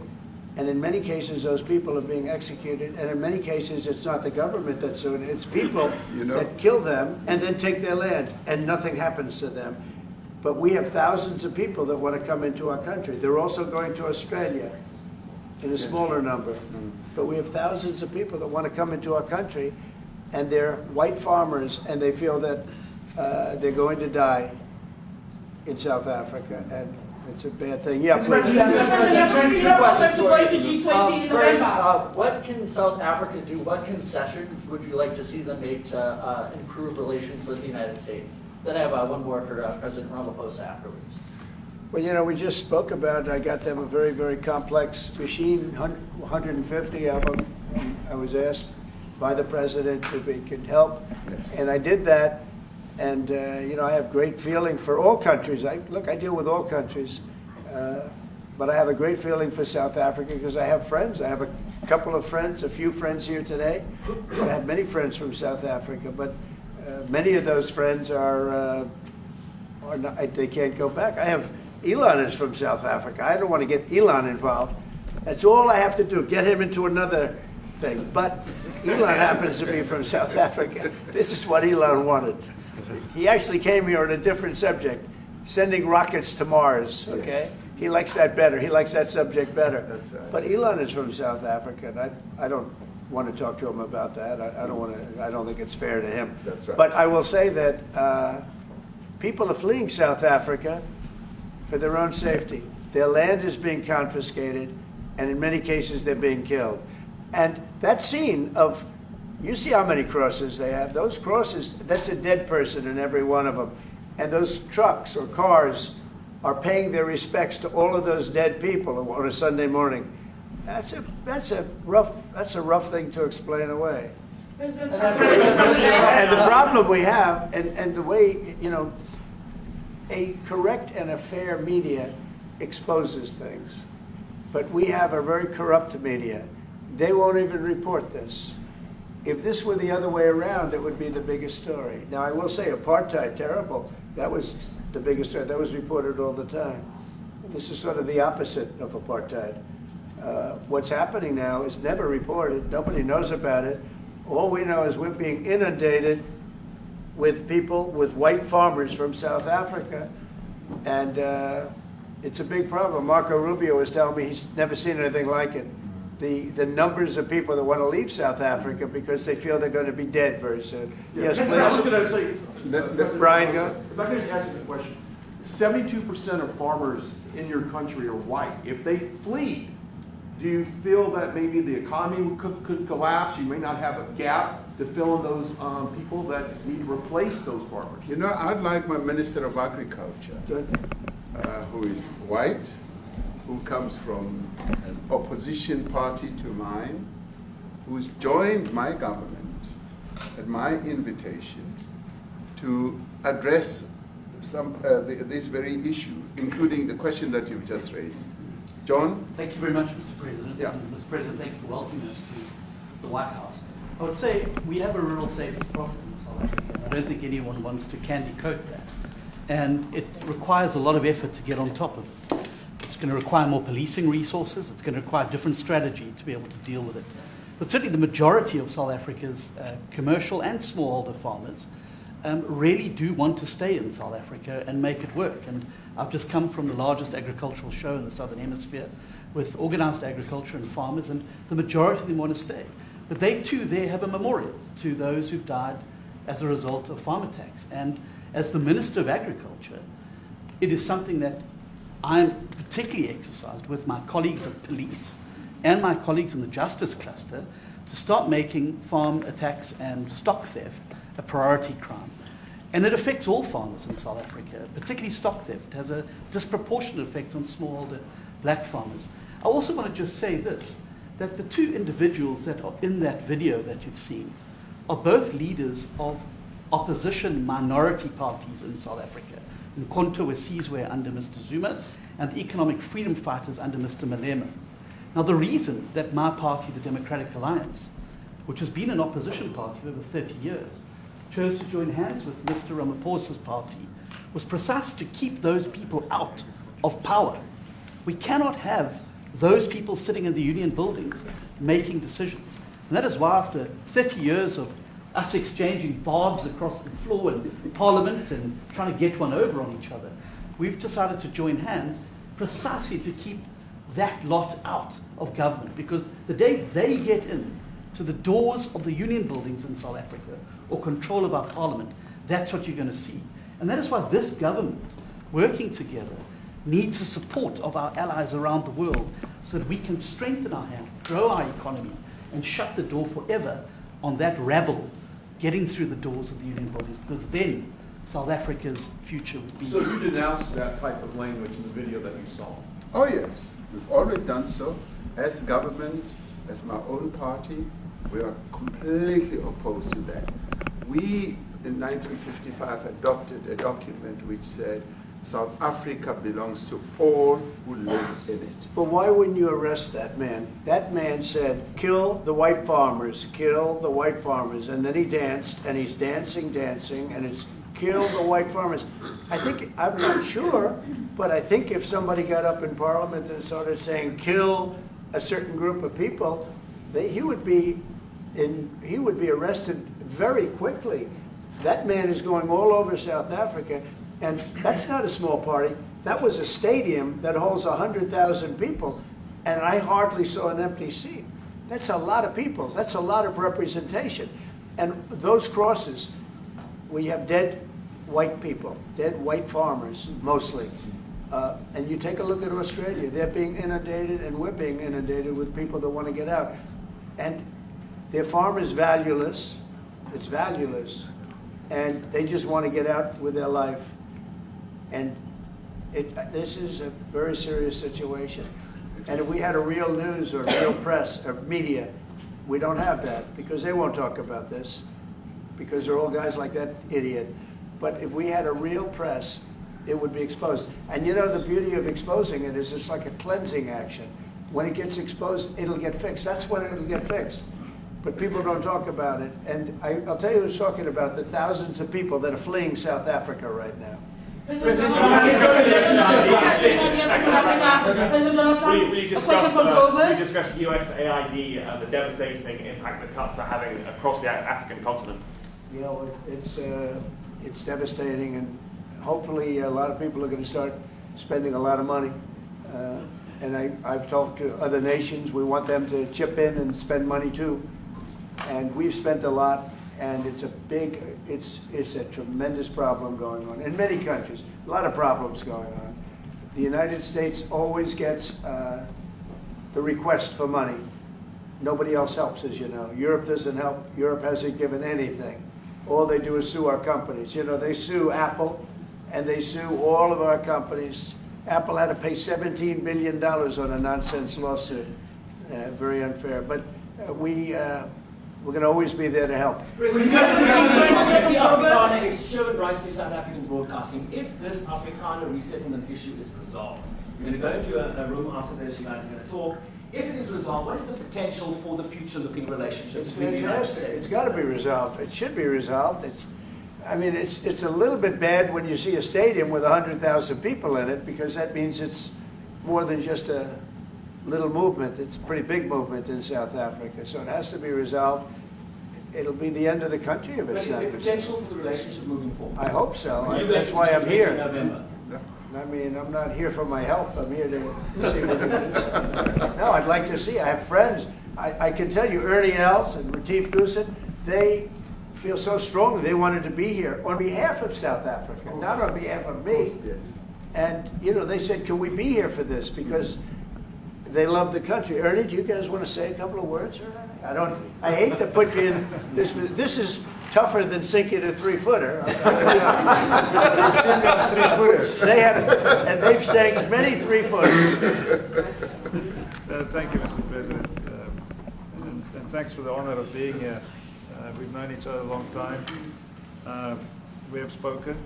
and in many cases those people are being executed, and in many cases it's not the government that's doing it, it's people that kill them and then take their land, and nothing happens to them. But we have thousands of people that want to come into our country. They're also going to Australia in a smaller number. But we have thousands of people that want to come into our country, and they're white farmers, and they feel that they're going to die in South Africa, and it's a bad thing. Yeah, what can South Africa do? What concessions would you like to see them make to improve relations with the United States? Then I have one more for President Ramaphosa afterwards. Well, we just spoke about it. I got them a very, very complex machine, 150 of them. I was asked by the president if he could help, and I did that. And, I have great feeling for all countries. I deal with all countries, but I have a great feeling for South Africa because I have friends. I have a couple of friends, a few friends here today. I have many friends from South Africa, but many of those friends are not, they can't go back. I have Elon is from South Africa. I don't want to get Elon involved. That's all I have to do, get him into another thing. But Elon happens to be from South Africa. This is what Elon wanted. He actually came here on a different subject, sending rockets to Mars, okay? Yes. He likes that better. He likes that subject better. That's right. But Elon is from South Africa, and I don't want to talk to him about that. I don't think it's fair to him. That's right. But I will say that people are fleeing South Africa for their own safety. Their land is being confiscated, and in many cases they're being killed. And that scene of, you see how many crosses they have. Those crosses, that's a dead person in every one of them. And those trucks or cars are paying their respects to all of those dead people on a Sunday morning. That's a rough thing to explain away. And the problem we have, and the way, a correct and a fair media exposes things. But we have a very corrupt media. They won't even report this. If this were the other way around, it would be the biggest story. Now, I will say apartheid, terrible. That was the biggest story. That was reported all the time. This is sort of the opposite of apartheid. What's happening now is never reported. Nobody knows about it. All we know is we're being inundated with people, with white farmers from South Africa. And It's a big problem. Marco Rubio was telling me he's never seen anything like it. The numbers of people that want to leave South Africa because they feel they're going to be dead very soon. Yes, I was going to say, Brian, go. If I could just ask you a question. 72% of farmers in your country are white. If they flee, do you feel that maybe the economy could collapse? You may not have a gap to fill in those people that need to replace those farmers. You know, I'd like my Minister of Agriculture, who is white, who comes from an opposition party to mine, who's joined my government at my invitation to address this very issue, including the question that you've just raised. John? Thank you very much, Mr. President. Yeah. And Mr. President, thank you for welcoming us to the White House. I would say we have a rural safety problem in South Africa. I don't think anyone wants to candy coat that. And it requires a lot of effort to get on top of it. It's going to require more policing resources. It's going to require a different strategy to be able to deal with it. But certainly the majority of South Africa's commercial and smallholder farmers really do want to stay in South Africa and make it work. And I've just come from the largest agricultural show in the Southern Hemisphere with organized agriculture and farmers, and the majority of them want to stay. But they too there have a memorial to those who've died as a result of farm attacks. And as the Minister of Agriculture, it is something that I'm particularly exercised with my colleagues at police and my colleagues in the justice cluster to start making farm attacks and stock theft a priority crime. And it affects all farmers in South Africa, particularly stock theft. It has a disproportionate effect on smallholder black farmers. I also want to just say this, that the two individuals that are in that video that you've seen are both leaders of opposition minority parties in South Africa. Nkonto Wesizwe under Mr. Zuma and the economic freedom fighters under Mr. Malema. Now the reason that my party, the Democratic Alliance, which has been an opposition party for over 30 years, chose to join hands with Mr. Ramaphosa's party was precisely to keep those people out of power. We cannot have those people sitting in the union buildings making decisions. And that is why after 30 years of us exchanging barbs across the floor in Parliament and trying to get one over on each other, we've decided to join hands precisely to keep that lot out of government. Because the day they get in to the doors of the union buildings in South Africa or control of our parliament, that's what you're going to see. And that is why this government, working together, needs the support of our allies around the world so that we can strengthen our hand, grow our economy, and shut the door forever on that rabble getting through the doors of the union buildings, because then South Africa's future would be... So you denounced that type of language in the video that you saw? Oh yes, we've always done so. As government, as my own party, we are completely opposed to that. We, in 1955, adopted a document which said South Africa belongs to all who live in it. But why wouldn't you arrest that man? That man said, kill the white farmers, kill the white farmers. And then he danced, and he's dancing, and it's kill the white farmers. I think, I'm not sure, but I think if somebody got up in Parliament and started saying, kill a certain group of people, he would be arrested very quickly. That man is going all over South Africa, and that's not a small party. That was a stadium that holds 100,000 people, and I hardly saw an empty seat. That's a lot of people. That's a lot of representation. And those crosses, we have dead white people, dead white farmers, mostly. And you take a look at Australia, they're being inundated, and we're being inundated with people that want to get out. And their farm is valueless, it's valueless, and they just want to get out with their life. And this is a very serious situation. And if we had a real news or real press or media, we don't have that, because they won't talk about this, because they're all guys like that idiot. But if we had a real press, it would be exposed. And you know, the beauty of exposing it is it's like a cleansing action. When it gets exposed, it'll get fixed. That's when it'll get fixed. But people don't talk about it. And I'll tell you who's talking about the thousands of people that are fleeing South Africa right now. President Will you discuss USAID and the devastating impact the cuts are having across the African continent? You know, it's devastating, and hopefully a lot of people are going to start spending a lot of money. And I've talked to other nations. We want them to chip in and spend money too. And we've spent a lot, and it's a tremendous problem going on in many countries. A lot of problems going on. The United States always gets the request for money. Nobody else helps, as you know. Europe doesn't help. Europe hasn't given anything. All they do is sue our companies. You know, they sue Apple, and they sue all of our companies. Apple had to pay $17 billion on a nonsense lawsuit. Very unfair. But we're going to always be there to help. Sherwin Rice, South African Broadcasting. If this Afrikaner resettlement issue is resolved, we're going to go into a room after this, you guys are going to talk. If it is resolved, what is the potential for the future-looking relationship between the United States? It's got to be resolved. It should be resolved. I mean, it's a little bit bad when you see a stadium with 100,000 people in it, because that means it's more than just a little movement. It's a pretty big movement in South Africa. So it has to be resolved. It'll be the end of the country if it's not. But is there potential for the relationship moving forward? I hope so. That's why I'm here. I mean, I'm not here for my health. I'm here to see what it is. No, I'd like to see. I have friends. I can tell you, Ernie Els and Retief Goosen, they feel so strongly they wanted to be here on behalf of South Africa, not on behalf of me. And, you know, they said, can we be here for this? Because they love the country. Ernie, do you guys want to say a couple of words? I hate to put you in this. This is tougher than sinking a 3-footer. They have, and they've sank many 3-footers. Thank you, Mr. President, and thanks for the honor of being here. We've known each other a long time. We have spoken.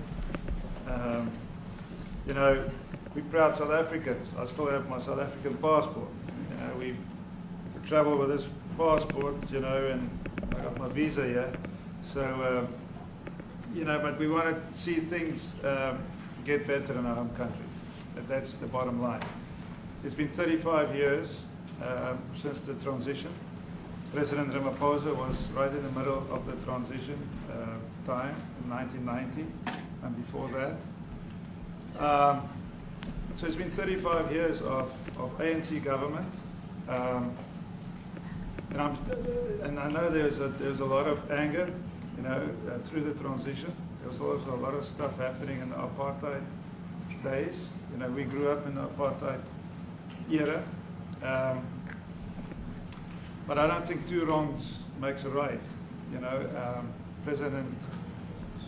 You know, we're proud South Africans. I still have my South African passport. You know, we travel with this passport, you know, and I got my visa here. So, you know, but we want to see things get better in our home country. That's the bottom line. It's been 35 years since the transition. President Ramaphosa was right in the middle of the transition time in 1990 and before that. So it's been 35 years of ANC government. And I know there's a lot of anger, you know, through the transition. There was also a lot of stuff happening in the apartheid days. You know, we grew up in the apartheid era. But I don't think two wrongs makes a right. You know, President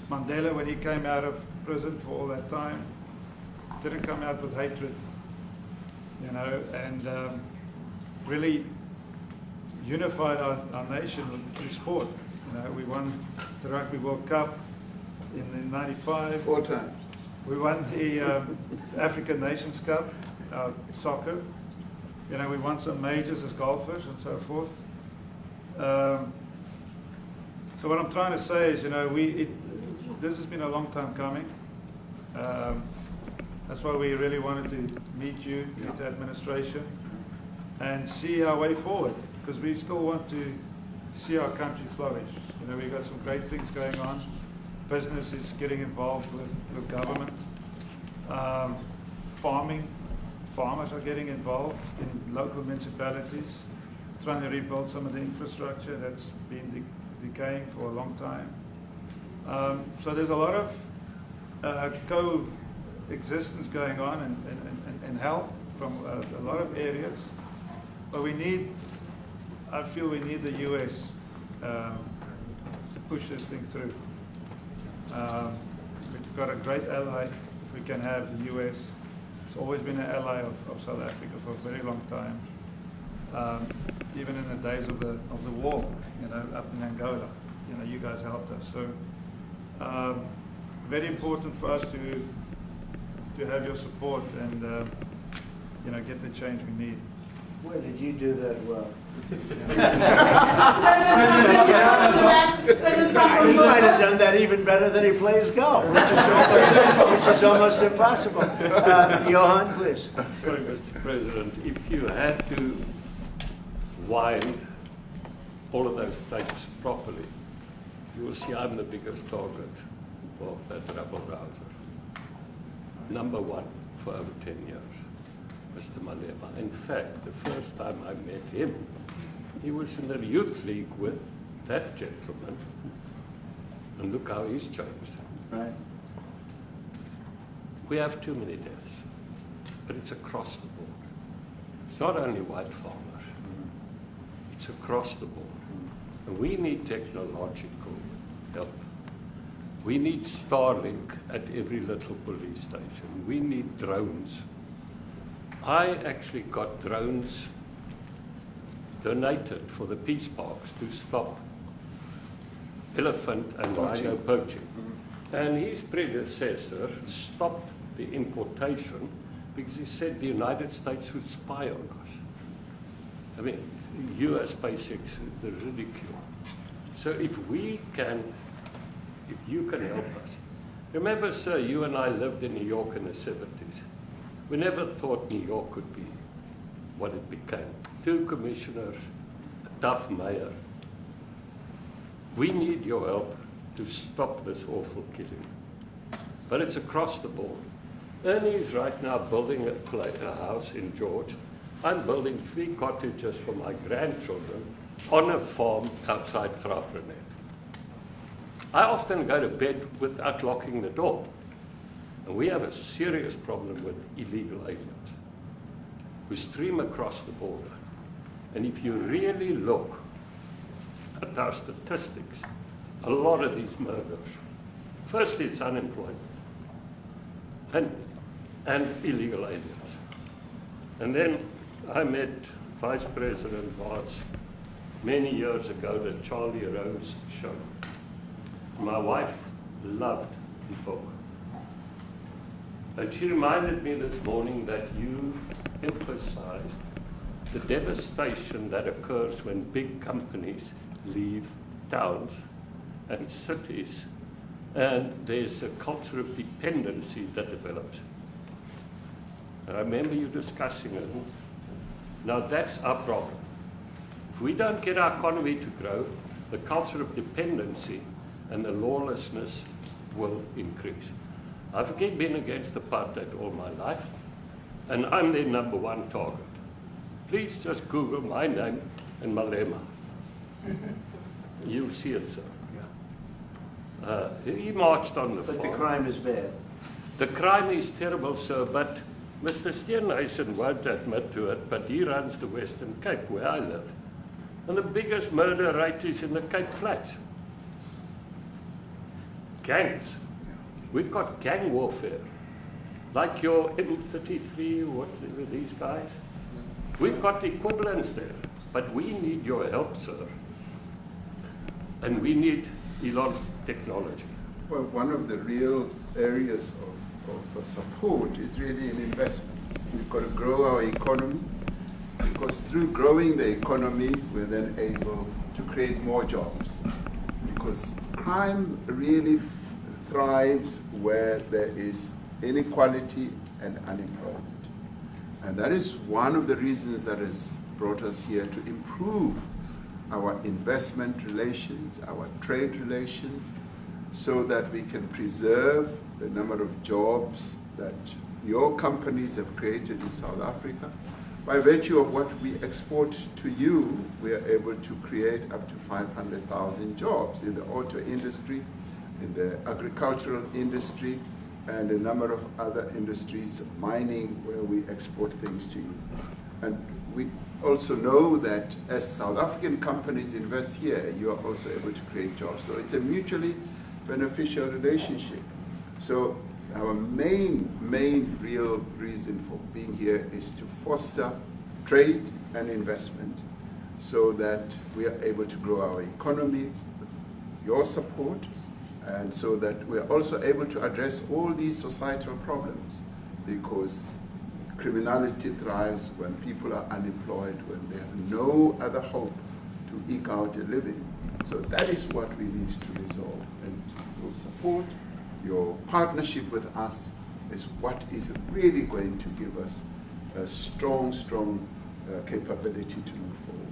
Mandela, when he came out of prison for all that time, didn't come out with hatred, you know, and really unified our nation through sport. You know, we won the Rugby World Cup in '95. 4 times. We won the African Nations Cup, soccer. You know, we won some majors as golfers and so forth. So what I'm trying to say is, you know, this has been a long time coming. That's why we really wanted to meet you, meet the administration, and see our way forward, because we still want to see our country flourish. You know, we've got some great things going on. Business is getting involved with government. Farmers are getting involved in local municipalities, trying to rebuild some of the infrastructure that's been decaying for a long time. So there's a lot of coexistence going on and help from a lot of areas. But I feel we need the US to push this thing through. We've got a great ally if we can have the US. It's always been an ally of South Africa for a very long time. Even in the days of the war, you know, up in Angola, you know, you guys helped us. So very important for us to have your support and you know, get the change we need. Where did you do that well? He might have done that even better than he plays golf, which is almost impossible. Johan, please. Sorry, Mr. President, if you had to wind all of those tapes properly, you will see I'm the biggest target of that rabble rouser. Number one. for over 10 years, Mr. Malema. In fact, the first time I met him, he was in the youth league with that gentleman. And look how he's changed. Right. We have too many deaths, but it's across the board. It's not only white farmers, it's across the board. And we need technological help. We need Starlink at every little police station. We need drones. I actually got drones donated for the peace parks to stop elephant and rhino poaching. And his predecessor stopped the importation because he said the United States would spy on us. I mean, US SpaceX, the ridicule. So if you can help us. Remember, sir, you and I lived in New York in the 70s. We never thought New York could be what it became. 2 commissioners, a tough mayor. We need your help to stop this awful killing. But it's across the board. Ernie is right now building a house in George. I'm building 3 cottages for my grandchildren on a farm outside Grafrenet. I often go to bed without locking the door. And we have a serious problem with illegal aliens who stream across the border. And if you really look at our statistics, a lot of these murders, firstly, it's unemployment and illegal aliens. And then I met Vice President Vance many years ago, the Charlie Rose show. My wife loved the book. And she reminded me this morning that you emphasized the devastation that occurs when big companies leave towns and cities, and there's a culture of dependency that develops. And I remember you discussing it. Now that's our problem. If we don't get our economy to grow, the culture of dependency and the lawlessness will increase. I've been against apartheid all my life, and I'm their #1 target. Please just Google my name and Malema. You'll see it, sir. He marched on the farm. But the crime is bad. The crime is terrible, sir, but Mr. Steenhuisen won't admit to it, but he runs the Western Cape, where I live. And the biggest murder rate is in the Cape Flats. Gangs. We've got gang warfare. Like your M33, what were these guys? We've got equivalents there. But we need your help, sir. And we need Elon technology. Well, one of the real areas of support is really in investments. We've got to grow our economy, because through growing the economy, we're then able to create more jobs. Because crime really thrives where there is inequality and unemployment. And that is one of the reasons that has brought us here, to improve our investment relations, our trade relations, so that we can preserve the number of jobs that your companies have created in South Africa. By virtue of what we export to you, we are able to create up to 500,000 jobs in the auto industry, in the agricultural industry, and a number of other industries, mining, where we export things to you. And we also know that as South African companies invest here, you are also able to create jobs. So it's a mutually beneficial relationship. So our main real reason for being here is to foster trade and investment, so that we are able to grow our economy with your support, and so that we are also able to address all these societal problems, because criminality thrives when people are unemployed, when they have no other hope to eke out a living. So that is what we need to resolve. And your support, your partnership with us, is what is really going to give us a strong capability to move forward.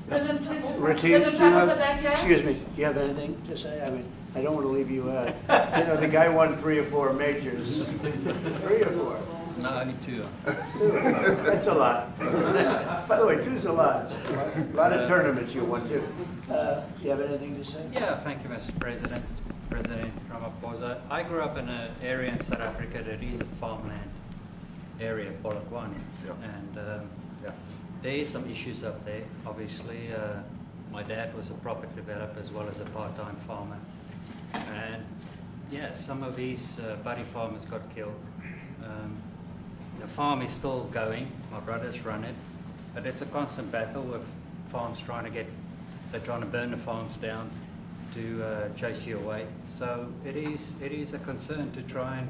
President, please. Retief, President do you Trump, have, the back here. excuse me, do you have anything to say? I mean, I don't want to leave you out. You know, the guy won 3 or 4 majors. 3 or 4. No, only 2. That's a lot. By the way, 2's a lot. A lot of tournaments you won too. You have anything to say? Yeah, thank you, Mr. President. President Ramaphosa. I grew up in an area in South Africa that is a farmland area, Polokwane. Yeah. And there is some issues up there. Obviously, my dad was a property developer as well as a part-time farmer. And yeah, some of these buddy farmers got killed. The farm is still going. My brothers run it, but it's a constant battle with farms they're trying to burn the farms down to chase you away. So it is a concern to try and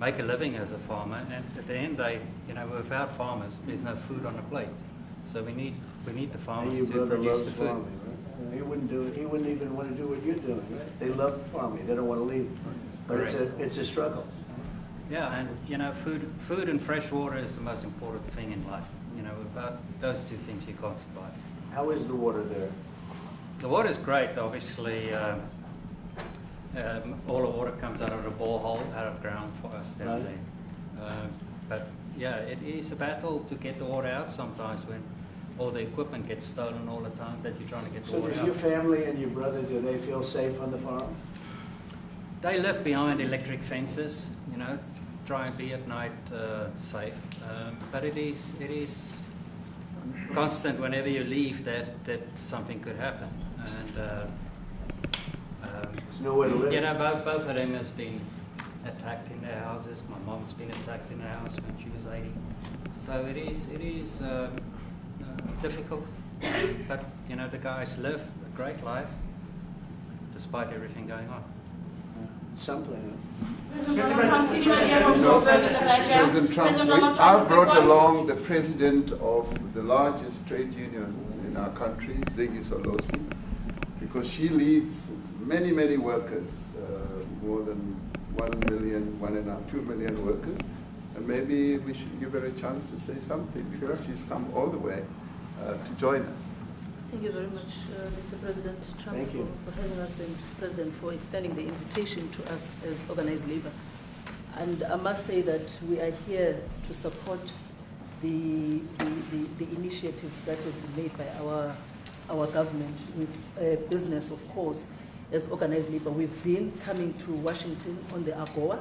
make a living as a farmer. And at the end of the day, without farmers, there's no food on the plate. So we need the farmers to produce the food. Farming, right? He wouldn't do it. He wouldn't even want to do what you're doing, right? They love farming. They don't want to leave. But it's a struggle. Yeah, and food and fresh water is the most important thing in life. Without those 2 things, you can't survive. How is the water there? The water is great. Obviously, all the water comes out of the borehole, out of ground for us down there. But yeah, it is a battle to get the water out sometimes when all the equipment gets stolen all the time that you're trying to get the water out. So does your family and your brother, do they feel safe on the farm? They live behind electric fences, try and be at night safe. But it is constant whenever you leave that something could happen. And there's nowhere to live. Both of them has been attacked in their houses. My mom's been attacked in her house when she was 80. So it is difficult. But the guys live a great life despite everything going on. Something. President Trump, I've brought along the president of the largest trade union in our country, Ziggy Solosi, because she leads many, many workers, more than 1 million, 2 million workers. And maybe we should give her a chance to say something because she's come all the way to join us. Thank you very much, Mr. President Trump, for having us, and President for extending the invitation to us as organized labor. And I must say that we are here to support the initiative that has been made by our government with business, of course, as organized labor. We've been coming to Washington on the AGOA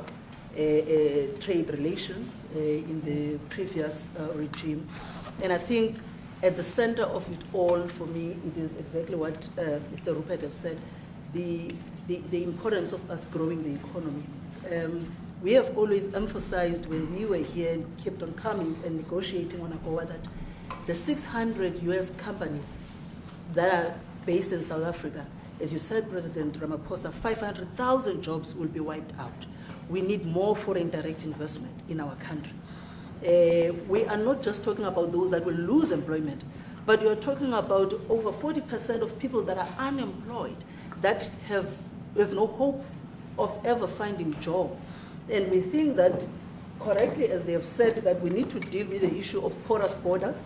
trade relations in the previous regime. And I think at the center of it all, for me, it is exactly what Mr. Rupert has said, the importance of us growing the economy. We have always emphasized when we were here and kept on coming and negotiating on AGOA that the 600 US companies that are based in South Africa, as you said, President Ramaphosa, 500,000 jobs will be wiped out. We need more foreign direct investment in our country. We are not just talking about those that will lose employment, but we are talking about over 40% of people that are unemployed, that have no hope of ever finding a job. And we think that, correctly, as they have said, that we need to deal with the issue of porous borders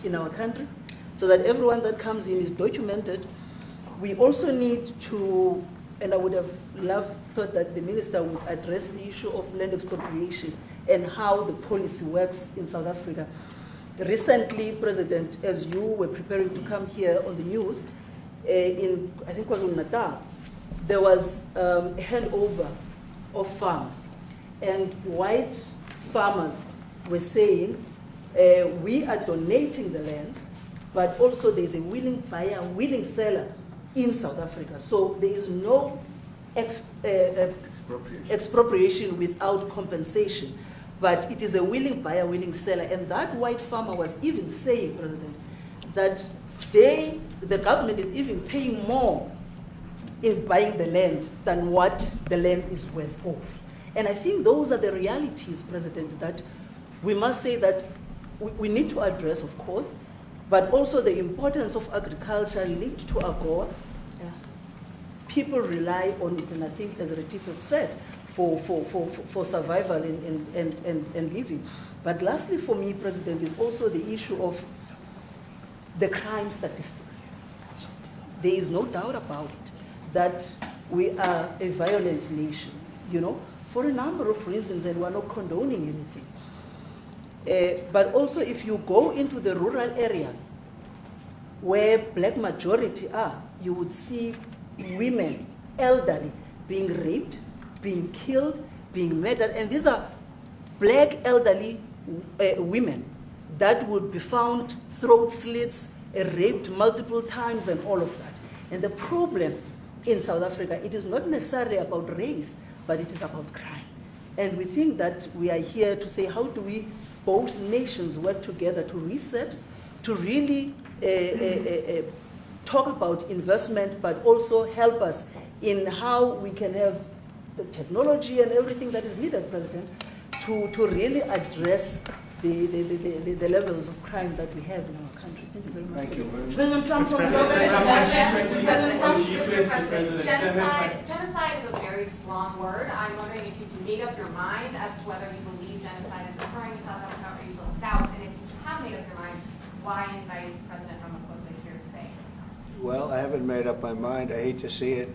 in our country, so that everyone that comes in is documented. We also need to, and I would have thought that the minister would address the issue of land expropriation and how the policy works in South Africa. Recently, President, as you were preparing to come here on the news, in, I think it was in Natal, there was a handover of farms. And white farmers were saying, we are donating the land, but also there's a willing buyer, willing seller in South Africa. So there is no expropriation without compensation. But it is a willing buyer, willing seller. And that white farmer was even saying, President, that the government is even paying more in buying the land than what the land is worth of. And I think those are the realities, President, that we must say that we need to address, of course, but also the importance of agriculture linked to AGOA. People rely on it, and I think, as Retief have said, for survival and living. But lastly, for me, President, is also the issue of the crime statistics. There is no doubt about it that we are a violent nation, for a number of reasons, and we're not condoning anything. But also if you go into the rural areas where black majority are, you would see women, elderly, being raped, being killed, being murdered. And these are black elderly women that would be found throat slits, raped multiple times and all of that. And the problem in South Africa, it is not necessarily about race, but it is about crime. And we think that we are here to say, how do we, both nations, work together to reset, to really talk about investment, but also help us in how we can have the technology and everything that is needed, President, to really address the levels of crime that we have in our country. Thank you very much. Thank you very much. President Trump from Genocide is a very strong word. I'm wondering if you've made up your mind as to whether you believe genocide is occurring in South Africa, or you still have doubts, and if you have made up your mind, why invite President Ramaphosa here today? Well, I haven't made up my mind. I hate to see it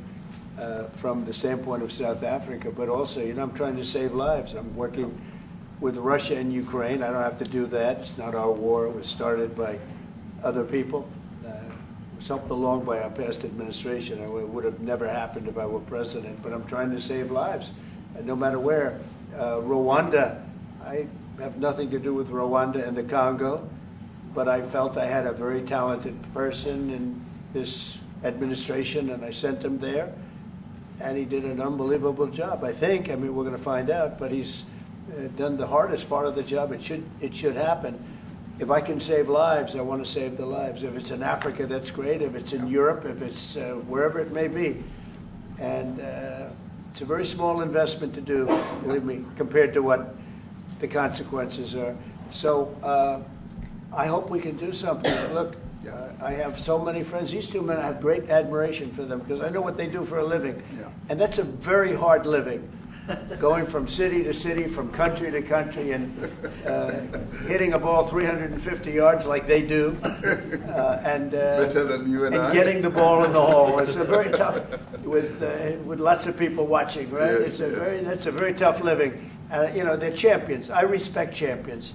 from the standpoint of South Africa, but also, you know, I'm trying to save lives. I'm working with Russia and Ukraine. I don't have to do that. It's not our war. It was started by other people. It was helped along by our past administration. It would have never happened if I were president, but I'm trying to save lives, no matter where. Rwanda, I have nothing to do with Rwanda and the Congo, but I felt I had a very talented person in this administration, and I sent him there, and he did an unbelievable job, I think. I mean, we're going to find out, but he's done the hardest part of the job. It should happen. If I can save lives, I want to save the lives. If it's in Africa, that's great. If it's in Europe, if it's wherever it may be. And it's a very small investment to do, believe me, compared to what the consequences are. So I hope we can do something. Look, I have so many friends. These two men, I have great admiration for them because I know what they do for a living. Yeah. And that's a very hard living. Going from city to city, from country to country, and hitting a ball 350 yards like they do, and better than you and I. Getting the ball in the hole. It's a very tough, with lots of people watching, right? Yes, That's a very tough living. You know, they're champions. I respect champions,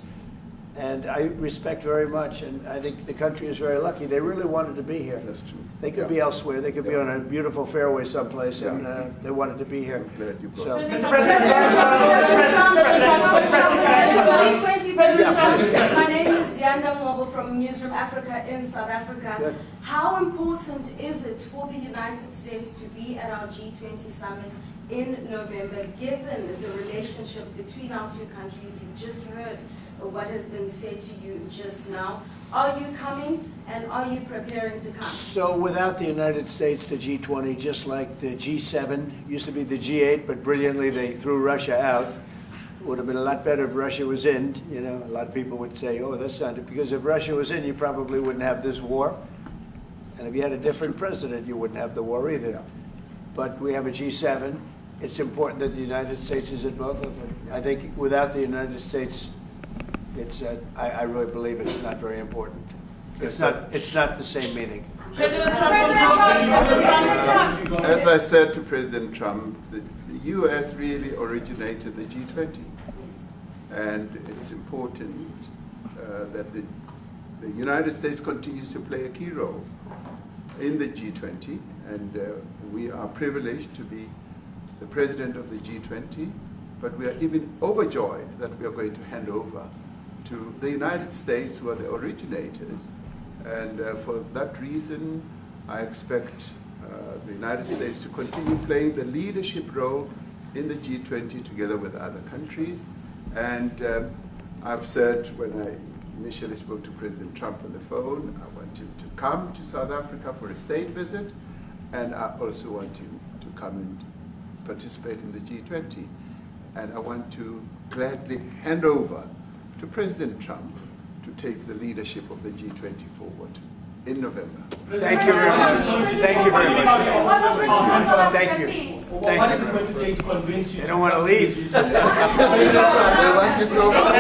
and I respect very much. And I think the country is very lucky. They really wanted to be here. That's true. They could be elsewhere. They could be on a beautiful fairway someplace, and they wanted to be here. So, my name is Yanda Ngobo from Newsroom Africa in South Africa. Good. How important is it for the United States to be at our G20 summit in November, given the relationship between our two countries? You just heard what has been said to you just now. Are you coming, and are you preparing to come? So without the United States, the G20, just like the G7, used to be the G8, but brilliantly they threw Russia out. It would have been a lot better if Russia was in. You know, a lot of people would say, oh, that's not it. Because if Russia was in, you probably wouldn't have this war. And if you had a different president, you wouldn't have the war either. But we have a G7. It's important that the United States is at both of them. I think without the United States, it's I really believe it's not very important. It's not the same meaning. As I said to President Trump, the U.S. really originated the G20, and it's important that the United States continues to play a key role in the G20, and we are privileged to be the president of the G20, but we are even overjoyed that we are going to hand over to the United States, who are the originators. And for that reason, I expect the United States to continue playing the leadership role in the G20 together with other countries. And I've said when I initially spoke to President Trump on the phone, I want him to come to South Africa for a state visit, and I also want him to come and participate in the G20. And I want to gladly hand over to President Trump to take the leadership of the G20 forward in November. Thank you very much. Thank you very much. Thank you. What is it going to take to convince you? They don't want to leave. Thank you so much.